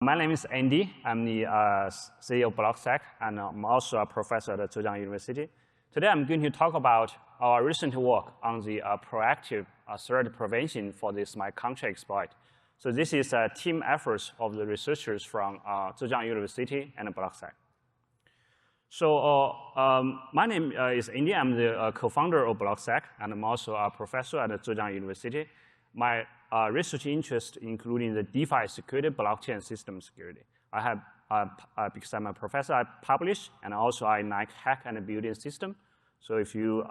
My name is Andy. I'm the CEO of BlockSec, and I'm also a professor at Zhejiang University. Today, I'm going to talk about our recent work on the proactive threat prevention for the smart contract exploit. So this is a team effort of the researchers from Zhejiang University and BlockSec. So my name is Andy. I'm the co-founder of BlockSec, and I'm also a professor at Zhejiang University. My research interest including the DeFi security, blockchain system security. I have, because I'm a professor, I publish, and also I like hack and building system. So if you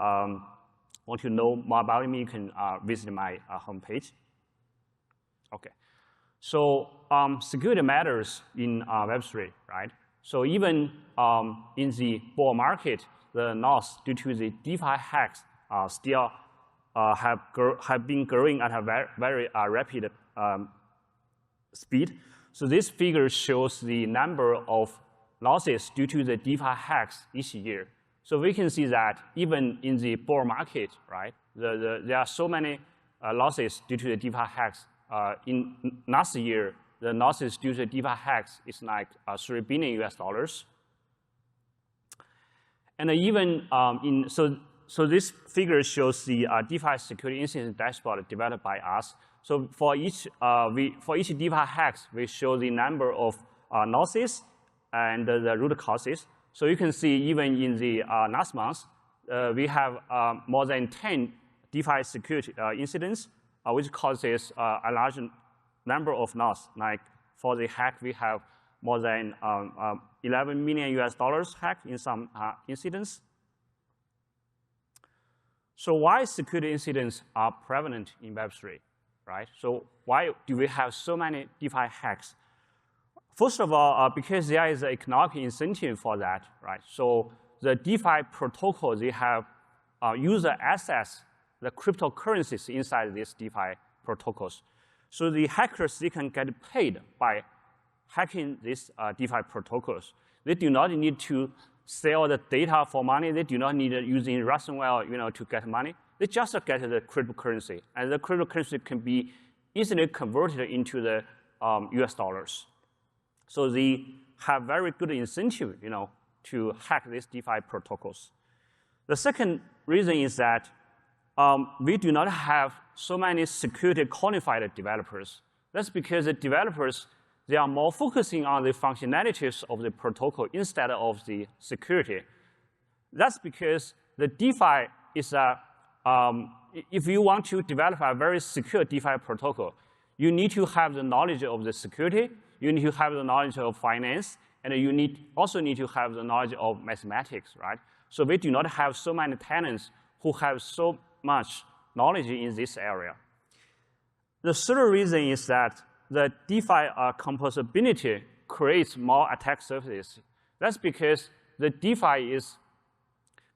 want to know more about me, you can visit my homepage. Okay. So security matters in Web3, right? So even in the bull market, the loss due to the DeFi hacks still have been growing at a very rapid speed. So this figure shows the number of losses due to the DeFi hacks each year. So we can see that even in the bull market, right, there are so many losses due to the DeFi hacks. In last year, the losses due to DeFi hacks is like $3 billion US. And even so this figure shows the DeFi security incident dashboard developed by us. So for each DeFi hacks, we show the number of losses and the root causes. So you can see even in the last month, we have more than 10 DeFi security incidents, which causes a large number of loss. Like for the hack, we have more than $11 million US hacked in some incidents. So why security incidents are prevalent in Web3, right? So why do we have so many DeFi hacks? First of all, because there is an economic incentive for that, right? So the DeFi protocol, they have user access the cryptocurrencies inside these DeFi protocols. So the hackers, they can get paid by hacking these DeFi protocols. They do not need to sell the data for money. They do not need using ransomware, to get money. They just get the cryptocurrency, and the cryptocurrency can be easily converted into the US dollars. So they have very good incentive, to hack these DeFi protocols. The second reason is that we do not have so many security qualified developers. That's because the developers, they are more focusing on the functionalities of the protocol instead of the security. That's because the DeFi is if you want to develop a very secure DeFi protocol, you need to have the knowledge of the security, you need to have the knowledge of finance, and you also need to have the knowledge of mathematics, right? So we do not have so many talents who have so much knowledge in this area. The third reason is that the DeFi composability creates more attack surfaces. That's because the DeFi is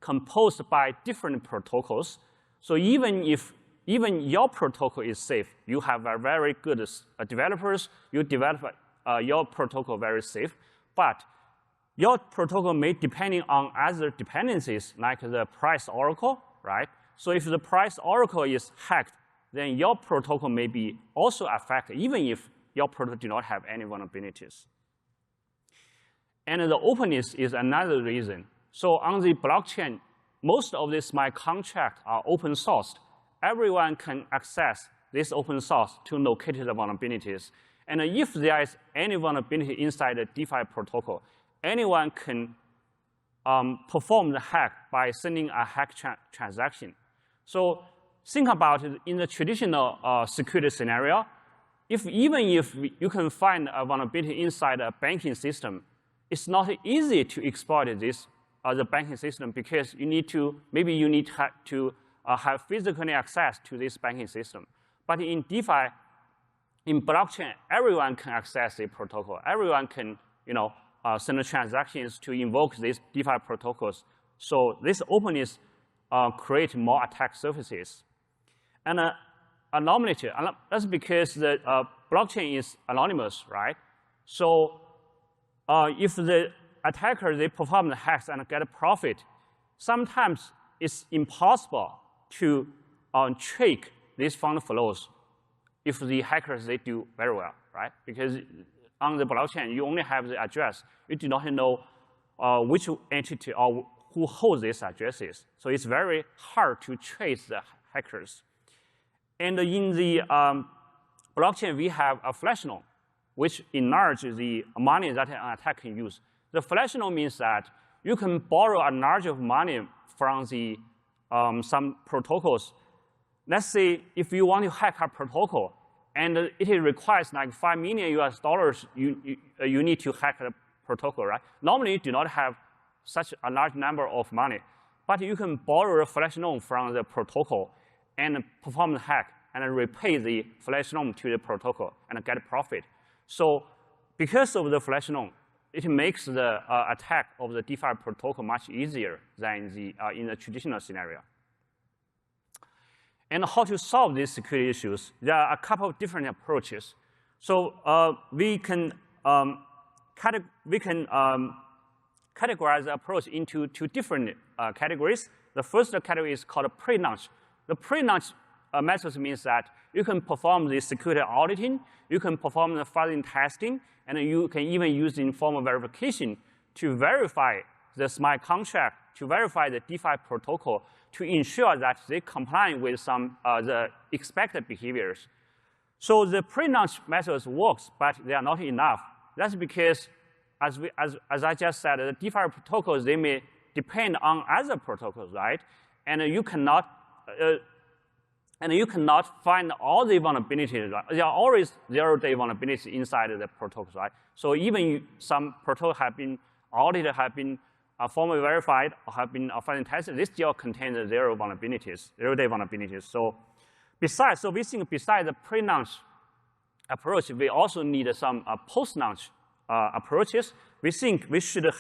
composed by different protocols. So even if your protocol is safe, you have a very good developers, you develop your protocol very safe, but your protocol may depend on other dependencies like the price oracle, right? So if the price oracle is hacked, then your protocol may be also affected, even if your protocol do not have any vulnerabilities. And the openness is another reason. So on the blockchain, most of these smart contracts are open sourced. Everyone can access this open source to locate the vulnerabilities. And if there is any vulnerability inside the DeFi protocol, anyone can perform the hack by sending a hack transaction. So think about it in the traditional security scenario. Even if you can find a vulnerability inside a banking system, it's not easy to exploit this the banking system because maybe you need to have physical access to this banking system. But in DeFi, in blockchain, everyone can access the protocol. Everyone can send transactions to invoke these DeFi protocols. So this openness creates more attack surfaces. And anonymity, that's because the blockchain is anonymous, right? So if the attacker, they perform the hacks and get a profit, sometimes it's impossible to track these fund flows if the hackers, they do very well, right? Because on the blockchain, you only have the address. You do not know which entity or who holds these addresses. So it's very hard to trace the hackers. And in the blockchain, we have a flash loan, which enlarges the money that an attacker can use. The flash loan means that you can borrow a large of money from the some protocols. Let's say if you want to hack a protocol, and it requires like $5 million US, you need to hack the protocol, right? Normally, you do not have such a large number of money, but you can borrow a flash loan from the protocol and perform the hack and repay the flash loan to the protocol and get profit. So because of the flash loan, it makes the attack of the DeFi protocol much easier than in the traditional scenario. And how to solve these security issues? There are a couple of different approaches. So we can categorize the approach into two different categories. The first category is called pre-launch. The pre-launch methods means that you can perform the security auditing, you can perform the fuzzing testing, and you can even use informal verification to verify the smart contract, to verify the DeFi protocol, to ensure that they comply with some the expected behaviors. So the pre-launch methods works, but they are not enough. That's because, as I just said, the DeFi protocols, they may depend on other protocols, right? And you cannot find all the vulnerabilities. Right? There are always zero-day vulnerabilities inside the protocols, right? So even some protocols have been audited, have been formally verified, or have been finally tested, they still contain the zero-day vulnerabilities. So we think besides the pre-launch approach, we also need some post-launch approaches. We think we should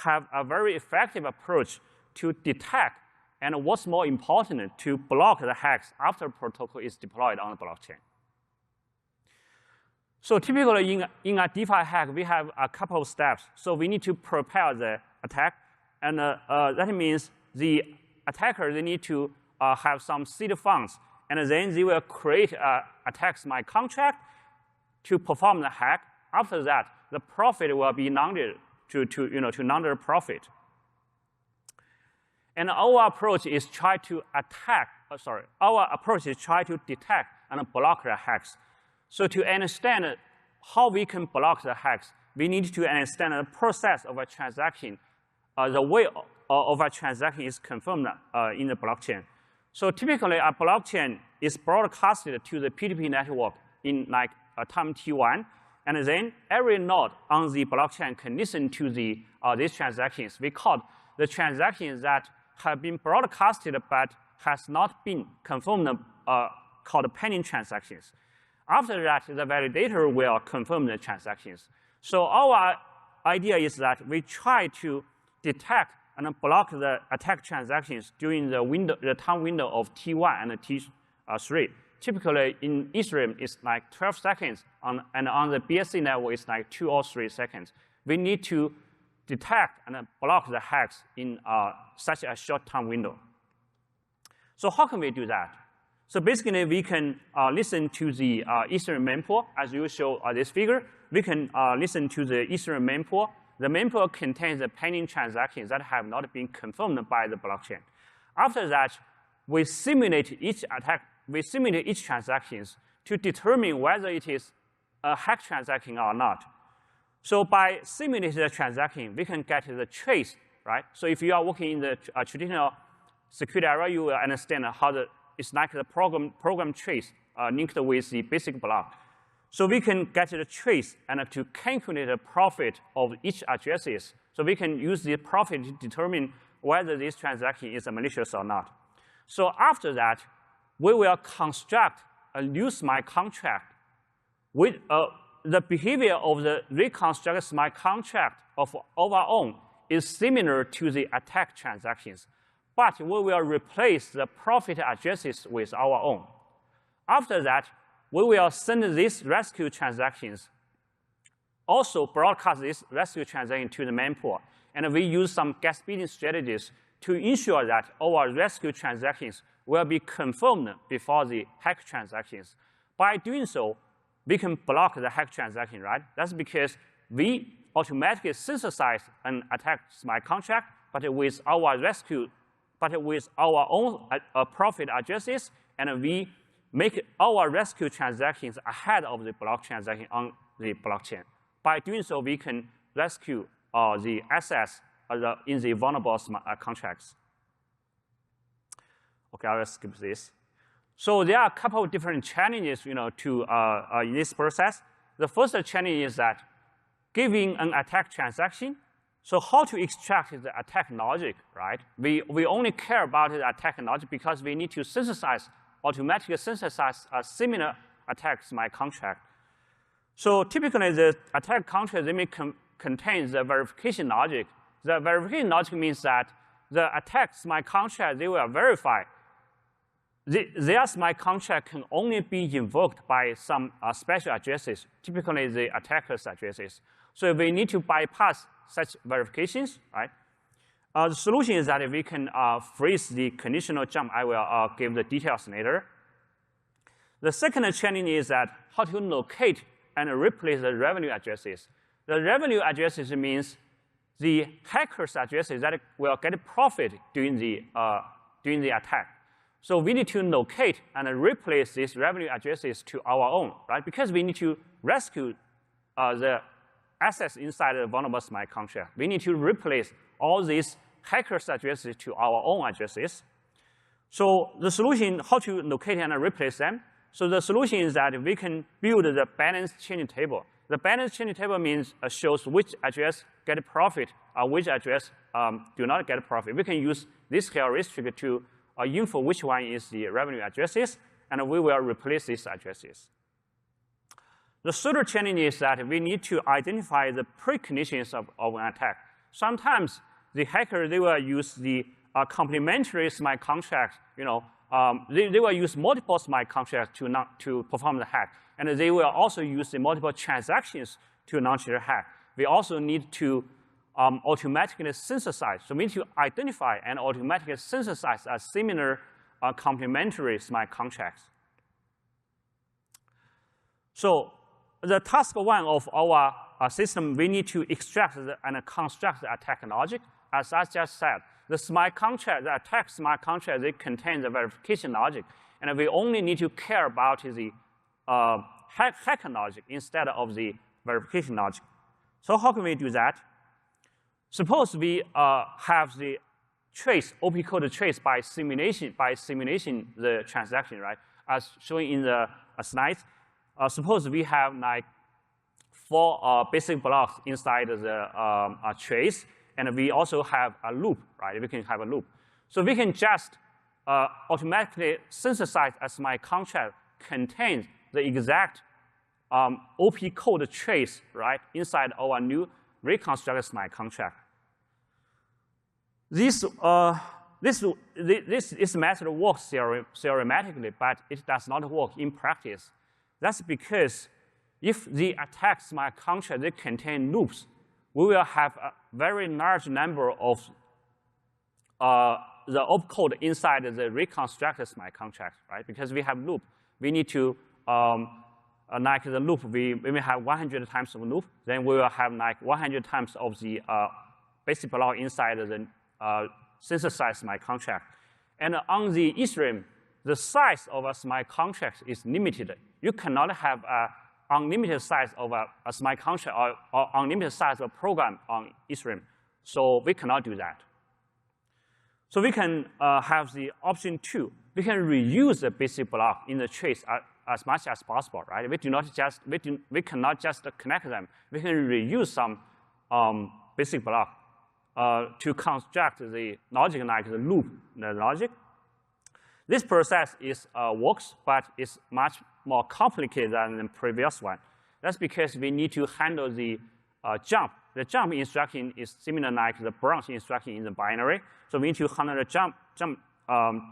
have a very effective approach to detect, and what's more important, to block the hacks after the protocol is deployed on the blockchain. So typically in a DeFi hack, we have a couple of steps. So we need to prepare the attack, and that means the attacker, they need to have some seed funds, and then they will create an attack smart contract to perform the hack. After that, the profit will be laundered to launder profit. And our approach is try to detect and block the hacks. So to understand how we can block the hacks, we need to understand the process of a transaction, the way of a transaction is confirmed in the blockchain. So typically, a blockchain is broadcasted to the P2P network in like time T1, and then every node on the blockchain can listen to these transactions. We call the transactions that have been broadcasted but has not been confirmed, called pending transactions. After that, the validator will confirm the transactions. So our idea is that we try to detect and block the attack transactions during the time window of T1 and T3. Typically, in Ethereum, it's like 12 seconds, and on the BSC network, it's like 2 or 3 seconds. We need to detect and block the hacks in such a short time window. So how can we do that? So basically, we can listen to the Ethereum mempool, as you show this figure. We can listen to the Ethereum mempool. The mempool contains the pending transactions that have not been confirmed by the blockchain. After that, we simulate each attack. We simulate each transactions to determine whether it is a hack transaction or not. So by simulating the transaction, we can get the trace, right? So if you are working in the traditional security area, you will understand how it's like the program trace linked with the basic block. So we can get the trace and to calculate the profit of each addresses. So we can use the profit to determine whether this transaction is malicious or not. So after that, we will construct a new smart contract with the behavior of the reconstructed smart contract of our own is similar to the attack transactions, but we will replace the profit addresses with our own. After that, we will send these rescue transactions, also broadcast this rescue transaction to the mempool, and we use some gas speeding strategies to ensure that our rescue transactions will be confirmed before the hack transactions. By doing so, we can block the hack transaction, right? That's because we automatically synthesize an attack smart contract, but with our own profit addresses, and we make our rescue transactions ahead of the block transaction on the blockchain. By doing so, we can rescue the assets in the vulnerable smart contracts. Okay, I will skip this. So there are a couple of different challenges, to in this process. The first challenge is that giving an attack transaction, so how to extract the attack logic, right? We only care about the attack logic because we need to automatically synthesize a similar attack smart contract. So typically, the attack contract, they may contain the verification logic. The verification logic means that the attack smart contract, they will verify. Their smart contract can only be invoked by some special addresses, typically the attacker's addresses. So we need to bypass such verifications, right? The solution is that we can freeze the conditional jump. I will give the details later. The second challenge is that how to locate and replace the revenue addresses. The revenue addresses means the hacker's addresses that will get profit during the attack. So we need to locate and replace these revenue addresses to our own, right? Because we need to rescue the assets inside the vulnerable smart contract. We need to replace all these hackers' addresses to our own addresses. So the solution, how to locate and replace them? So the solution is that we can build the balance chain table. The balance chain table means shows which address get profit or which address do not get profit. We can use this heuristic to info which one is the revenue addresses, and we will replace these addresses. The third challenge is that we need to identify the preconditions of an attack. Sometimes the hacker, they will use the complementary smart contract. They will use multiple smart contracts to perform the hack, and they will also use the multiple transactions to launch their hack. We also need to automatically synthesize. So we need to identify and automatically synthesize a similar complementary smart contracts. So the task one of our system, we need to extract and construct the attack logic. As I just said, the smart contract, the attack smart contract, they contain the verification logic, and we only need to care about the hack logic instead of the verification logic. So how can we do that? Suppose we have the trace, Opcode trace by simulation the transaction, right? As shown in the slides. Suppose we have like 4 basic blocks inside the trace, and we also have a loop, right? We can have a loop. So we can just automatically synthesize a smart contract contains the exact Opcode trace, right, inside our new reconstructed smart contract. This method works theoretically, but it does not work in practice. That's because if the attack smart contract they contain loops, we will have a very large number of the opcode inside the reconstructed smart contract, right? Because we have loop, we need to like the loop, we may have 100 times of loop, then we will have like 100 times of the basic block inside the synthesized smart contract. And on the Ethereum, the size of a smart contract is limited. You cannot have an unlimited size of a smart contract or unlimited size of a program on Ethereum. So we cannot do that. So we can have the option 2. We can reuse the basic block in the trace as much as possible, right? We cannot just connect them. We can reuse some basic block to construct the logic like the loop, the logic. This process works, but it's much more complicated than the previous one. That's because we need to handle the jump. The jump instruction is similar like the branch instruction in the binary. So we need to handle the jump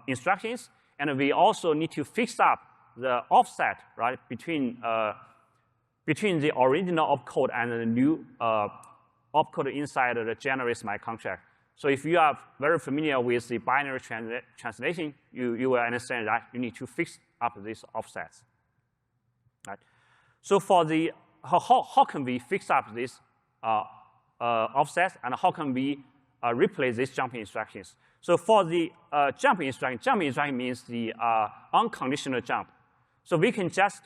instructions, and we also need to fix up the offset, right, between the original opcode and the new opcode inside the generate smart contract. So if you are very familiar with the binary translation, you will understand that you need to fix up these offsets. Right? So for the how can we fix up this offset, and how can we replace these jumping instructions? So for the jumping instruction means the unconditional jump. So we can just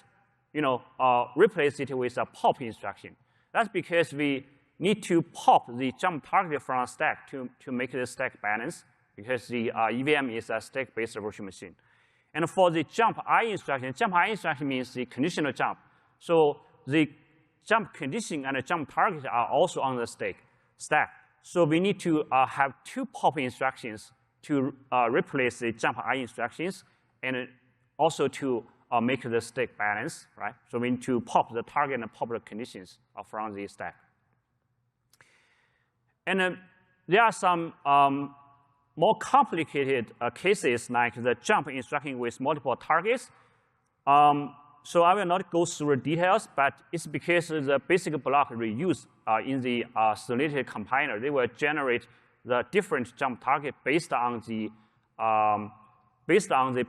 replace it with a pop instruction. That's because we need to pop the jump target from a stack to make the stack balance, because the EVM is a stack-based virtual machine. And for the jump I instruction means the conditional jump. So the jump condition and the jump target are also on the stack. So we need to have two pop instructions to replace the jump I instructions, and also to make the stack balance, right? So we need to pop the target and pop the conditions from the stack. And there are some more complicated cases, like the jump instruction with multiple targets. So I will not go through the details, but it's because the basic block reused in the Solidity compiler, they will generate the different jump target based on the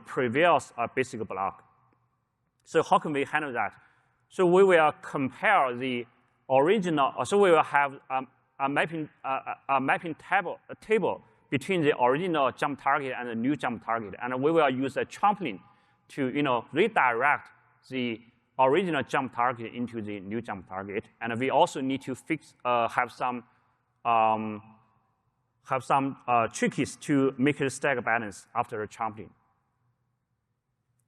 previous basic block. So how can we handle that? So we will compare the original. So we will have a mapping table between the original jump target and the new jump target, and we will use a trampoline to redirect the original jump target into the new jump target. And we also need to have some tricks to make the stack balance after the trampoline.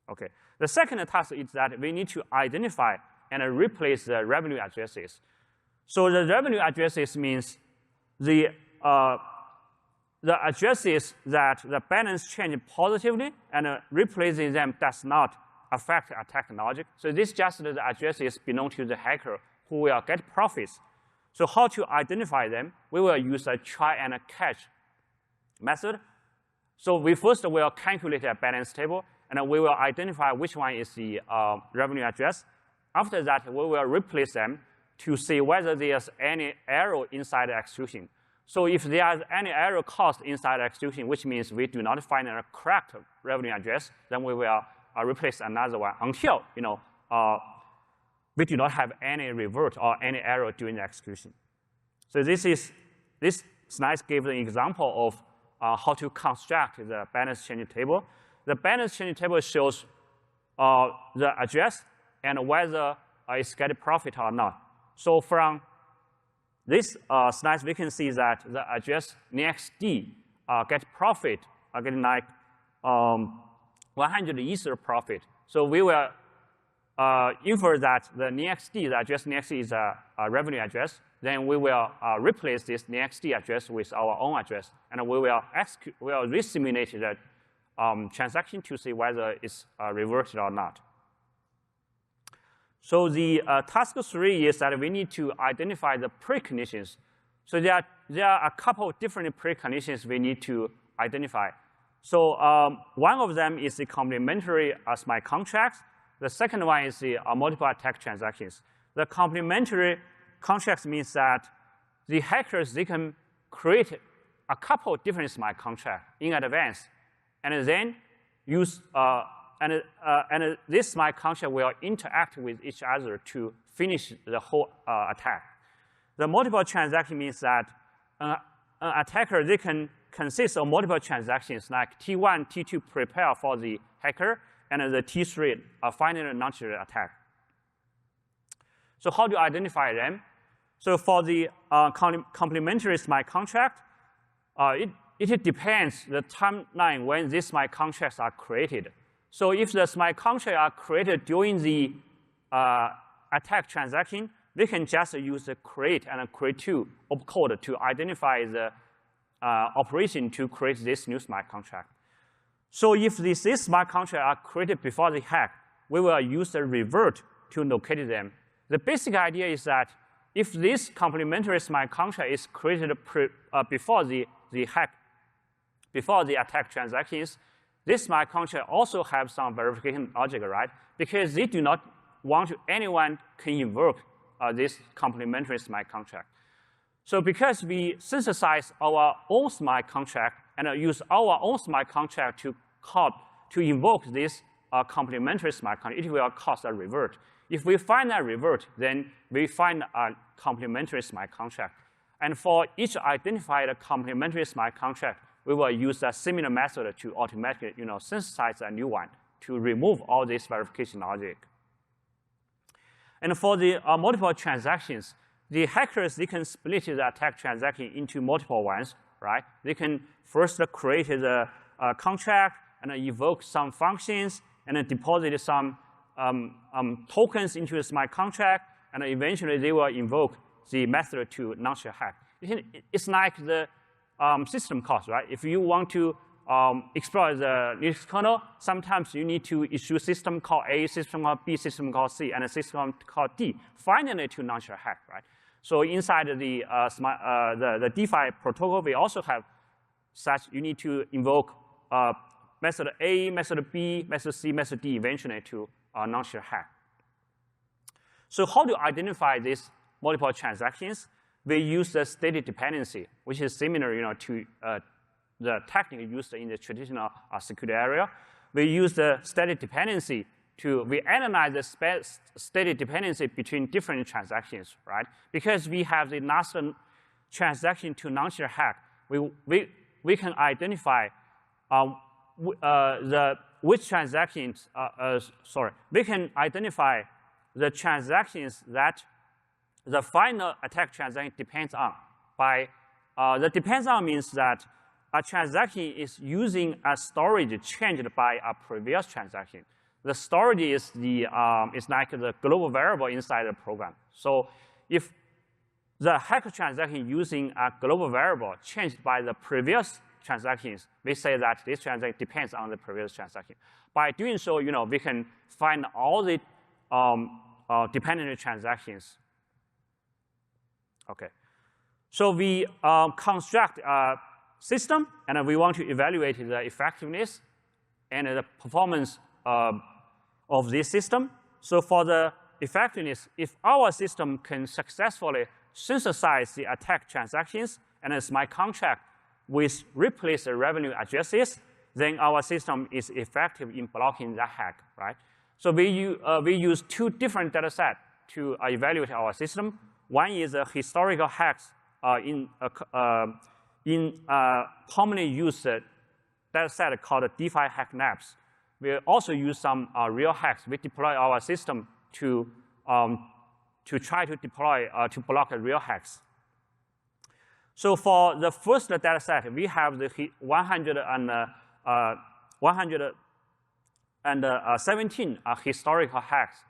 Okay. The second task is that we need to identify and replace the revenue addresses. So the revenue addresses means the addresses that the balance change positively, and replacing them does not affect attack logic. So this just the addresses belong to the hacker who will get profits. So how to identify them? We will use a try and catch method. So we first will calculate a balance table, and we will identify which one is the revenue address. After that, we will replace them to see whether there's any error inside the execution. So if there is any error caused inside the execution, which means we do not find a correct revenue address, then we will replace another one until we do not have any revert or any error during the execution. So this slide gives an example of how to construct the balance changing table. The balance changing table shows the address and whether it's getting profit or not. So from this slide, we can see that the address next D get profit, getting like 100 Ether profit. So we will infer that the NextD, the address NextD is a revenue address. Then we will replace this NextD address with our own address, and we will resimulate the transaction to see whether it's reverted or not. So the task 3 is that we need to identify the preconditions. So there are a couple of different preconditions we need to identify. So one of them is the complementary smart contracts. The second one is the multiple attack transactions. The complementary contracts means that the hackers, they can create a couple of different smart contracts in advance, and then use and this smart contract will interact with each other to finish the whole attack. The multiple transaction means that an attacker, they can consist of multiple transactions, like T1, T2 prepare for the hacker, and the T3 finally launch the attack. So how do you identify them? So for the complementary smart contract, it depends the timeline when these smart contracts are created. So if the smart contracts are created during the attack transaction, we can just use the create and create2 opcode to identify the operation to create this new smart contract. So if these smart contracts are created before the hack, we will use the revert to locate them. The basic idea is that if this complementary smart contract is created before the hack, before the attack transactions, this smart contract also have some verification logic, right? Because they do not want anyone can invoke this complementary smart contract. So because we synthesize our own smart contract and use our own smart contract to invoke this complementary smart contract, it will cause a revert. If we find a revert, then we find a complementary smart contract. And for each identified complementary smart contract, we will use a similar method to automatically synthesize a new one to remove all this verification logic. And for the multiple transactions, the hackers, they can split the attack transaction into multiple ones, right? They can first create the contract and evoke some functions and then deposit some tokens into the smart contract, and eventually they will invoke the method to launch a hack. It's like the system calls, right? If you want to exploit the Linux kernel, sometimes you need to issue system call A, system call B, system call C, and a system call D, finally to launch a hack, right? So inside the DeFi protocol, we also have such, you need to invoke method A, method B, method C, method D eventually to launch a hack. So how to identify these multiple transactions? We use the state dependency, which is similar to the technique used in the traditional security area. We use the state dependency we analyze the state dependency between different transactions, right? Because we have the last transaction to launch a hack, we can identify which transactions, we can identify the transactions that the final attack transaction depends on. The depends on means that a transaction is using a storage changed by a previous transaction. The storage is like the global variable inside the program. So if the hack transaction using a global variable changed by the previous transactions, we say that this transaction depends on the previous transaction. By doing so, we can find all the dependent transactions. Okay. So we construct a system, and we want to evaluate the effectiveness and the performance of this system. So for the effectiveness, if our system can successfully synthesize the attack transactions and a smart contract with replace the revenue addresses, then our system is effective in blocking the hack, right? So we use two different data sets to evaluate our system. One is the historical hacks in commonly used data set called DeFi hack maps. We also use some real hacks. We deploy our system to try to deploy to block real hacks. So for the first data set, we have the 117 historical hacks,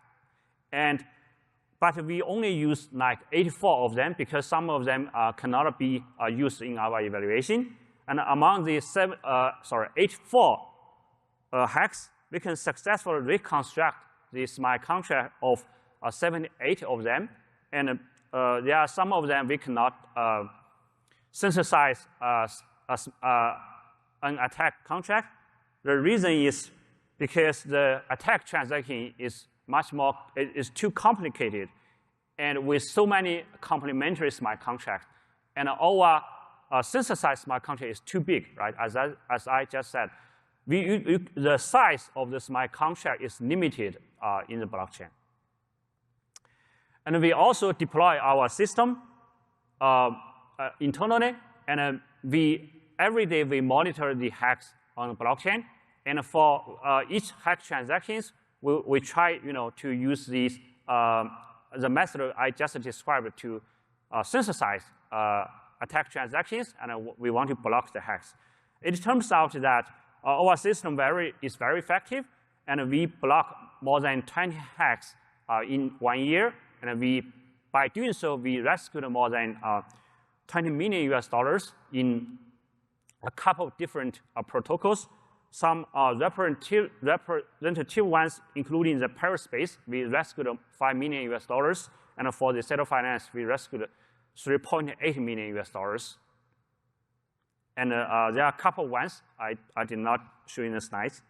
but we only use like 84 of them because some of them cannot be used in our evaluation. And among the 84 hacks, we can successfully reconstruct the smart contract of 78 of them. And there are some of them we cannot synthesize an attack contract. The reason is because the attack transaction is too complicated, and with so many complementary smart contracts, and our synthesized smart contract is too big, right? As I just said, the size of the smart contract is limited in the blockchain. And we also deploy our system internally, and every day we monitor the hacks on the blockchain. And for each hack transactions, we try to use these the method I just described to synthesize attack transactions, and we want to block the hacks. It turns out that our system is very effective, and we block more than 20 hacks in 1 year. And by doing so, we rescued more than $20 million in a couple of different protocols. Some representative ones, including the Paris space, we rescued $5 million. And for the Settle Finance, we rescued $3.8 million. And there are a couple of ones I did not show in the slides.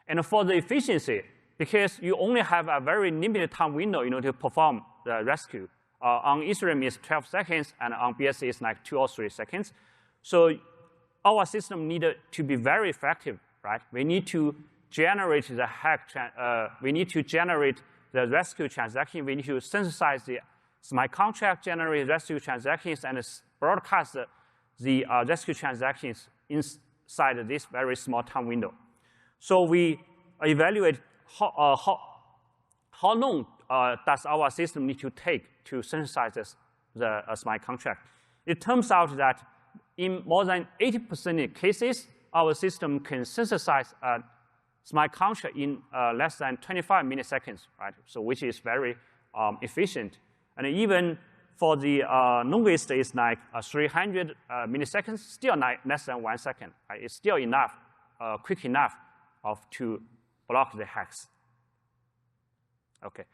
And for the efficiency, because you only have a very limited time window to perform the rescue. On Ethereum is 12 seconds, and on BSC is like 2 or 3 seconds. So our system needed to be very effective, right? We need to generate the hack. We need to generate the rescue transaction. We need to synthesize the smart contract, generate rescue transactions, and broadcast the rescue transactions inside this very small time window. So we evaluate how long does our system need to take to synthesize the smart contract. It turns out that in more than 80% of cases, our system can synthesize a smart contract in less than 25 milliseconds, right? So which is very efficient. And even for the longest is like 300 milliseconds, still less than 1 second. Right? It's still enough, quick enough to block the hacks. Okay.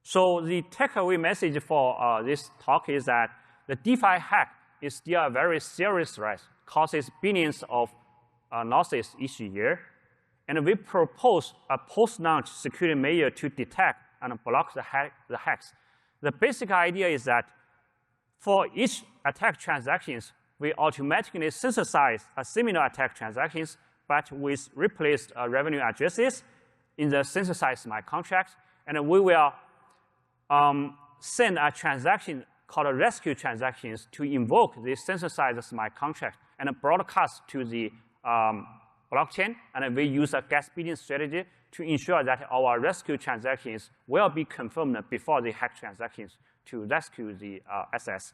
So the takeaway message for this talk is that the DeFi hack is still a very serious threat, causes billions of losses each year. And we propose a post-launch security measure to detect and block the hacks. The basic idea is that for each attack transactions, we automatically synthesize a similar attack transactions, but with replaced revenue addresses in the synthesized smart contracts. And we will send a transaction called a rescue transactions to invoke the synthesized smart contract and broadcast to the blockchain. And we use a gas billing strategy to ensure that our rescue transactions will be confirmed before the hack transactions to rescue the assets.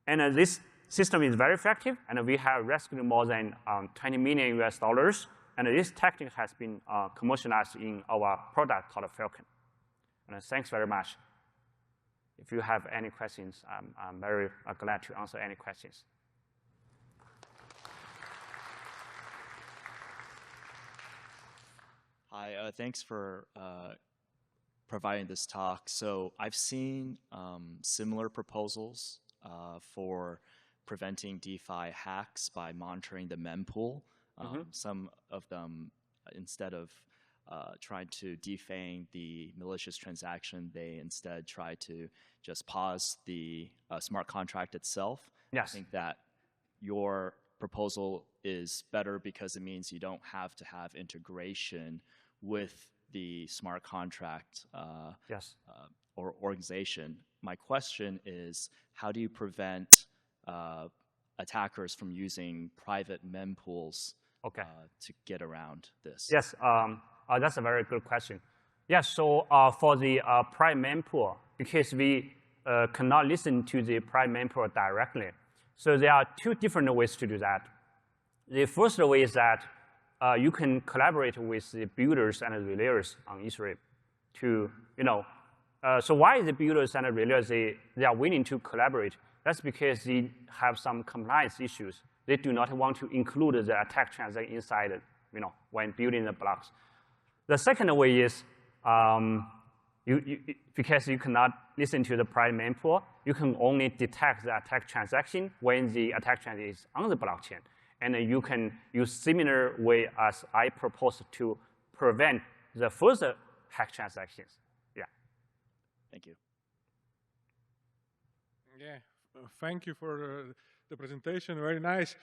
And this system is very effective, and we have rescued more than $20 million US. And this technique has been commercialized in our product called Falcon. And thanks very much. If you have any questions, I'm very glad to answer any questions. Hi, thanks for providing this talk. So I've seen similar proposals for preventing DeFi hacks by monitoring the mempool. Some of them, instead of trying to defang the malicious transaction, they instead try to just pause the smart contract itself. Yes. I think that your proposal is better because it means you don't have to have integration with the smart contract or organization. My question is, how do you prevent attackers from using private mempools to get around this? Yes, that's a very good question. Yes, so for the private mempool, because we cannot listen to the private mempool directly, so there are two different ways to do that. The first way is that you can collaborate with the builders and the relayers on Ethereum to, so why the builders and the relayers, they are willing to collaborate? That's because they have some compliance issues. They do not want to include the attack transaction inside, when building the blocks. The second way is, because you cannot listen to the private mempool, you can only detect the attack transaction when the attack transaction is on the blockchain. And you can use similar way as I proposed to prevent the further hack transactions. Yeah. Thank you. Yeah, thank you for the presentation. Very nice.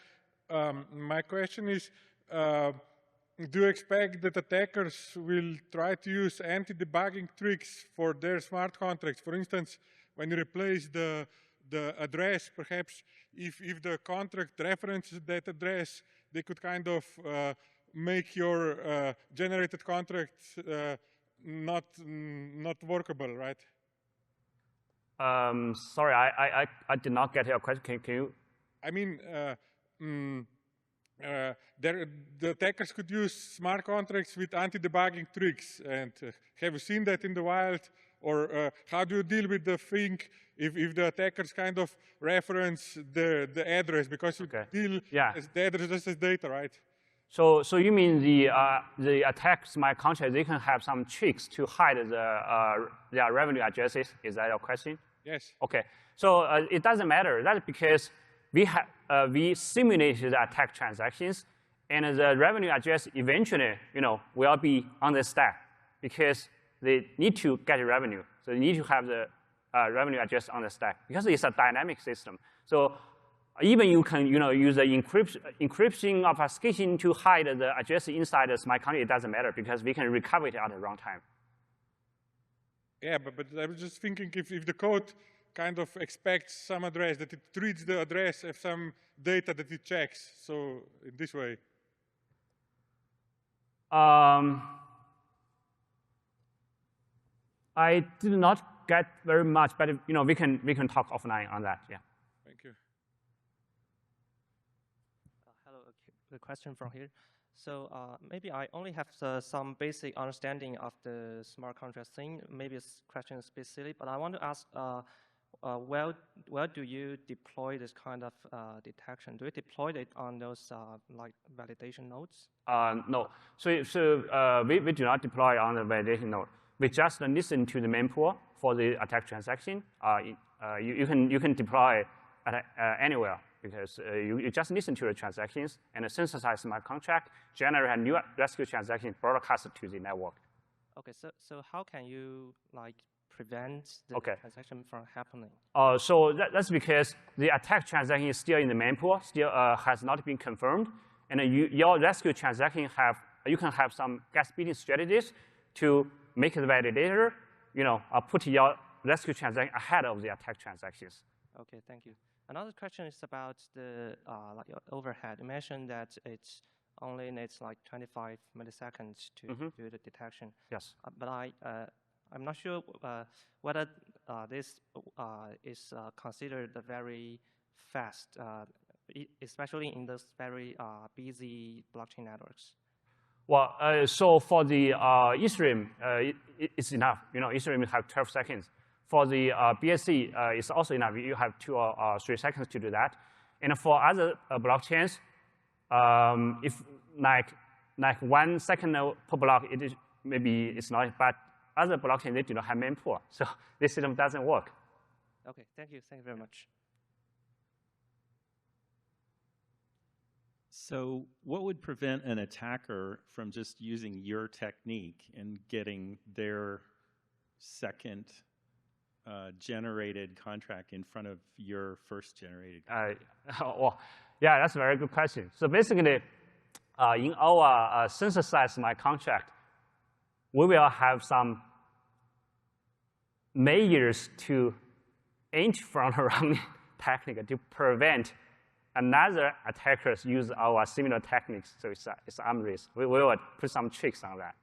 My question is, do you expect that attackers will try to use anti-debugging tricks for their smart contracts? For instance, when you replace the address, perhaps if the contract references that address, they could kind of make your generated contract not workable, right? Sorry, I did not get your question. Can you? I mean, the attackers could use smart contracts with anti-debugging tricks. And have you seen that in the wild? Or how do you deal with the thing if the attackers kind of reference the address? Because you deal as the address just as data, right? So you mean the attack smart contract, they can have some tricks to hide their revenue addresses? Is that your question? Yes. Okay. So it doesn't matter. That's because we simulated the attack transactions, and the revenue address eventually, will be on the stack because they need to get revenue. So they need to have the revenue address on the stack because it's a dynamic system. So even you can, use the encryption obfuscation to hide the address inside the smart contract. It doesn't matter because we can recover it at the runtime. Yeah, but I was just thinking if the code kind of expects some address, that it treats the address as some data that it checks. So in this way. I did not get very much, but we can talk offline on that. Yeah. Thank you. Hello, the question from here. So maybe I only have some basic understanding of the smart contract thing. Maybe this question is a bit silly, but I want to ask, where do you deploy this kind of detection? Do you deploy it on those like validation nodes? No. So we do not deploy on the validation node. We just listen to the mempool for the attack transaction. You can deploy anywhere, because you just listen to the transactions and synthesize smart contract, generate a new rescue transaction, broadcast to the network. Okay, so how can you like prevent the transaction from happening? So that's because the attack transaction is still in the mempool, still has not been confirmed, and your rescue transaction you can have some gas beating strategies to make the validator, put your rescue transaction ahead of the attack transactions. Okay, thank you. Another question is about the like your overhead. You mentioned that it's only needs like 25 milliseconds to do the detection. Yes. But I'm not sure whether this is considered very fast, especially in those very busy blockchain networks. Well, so for the Ethereum, it's enough. Ethereum have 12 seconds. For the BSC, it's also enough. You have 2 or 3 seconds to do that. And for other blockchains, if like 1 second per block, maybe it's not. But other blockchains, they do not have mempool, so this system doesn't work. Okay, thank you. Thank you very much. So what would prevent an attacker from just using your technique and getting their second generated contract in front of your first generated contract? Well, yeah, that's a very good question. So basically, in our synthesized smart contract, we will have some measures to anti-front-running technique to prevent another attackers use our similar techniques. So it's arm race. We will put some tricks on that.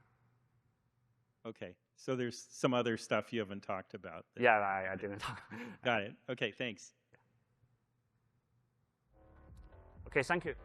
Okay. So there's some other stuff you haven't talked about. Yeah, I didn't talk. Got it. Okay, thanks. Okay, thank you.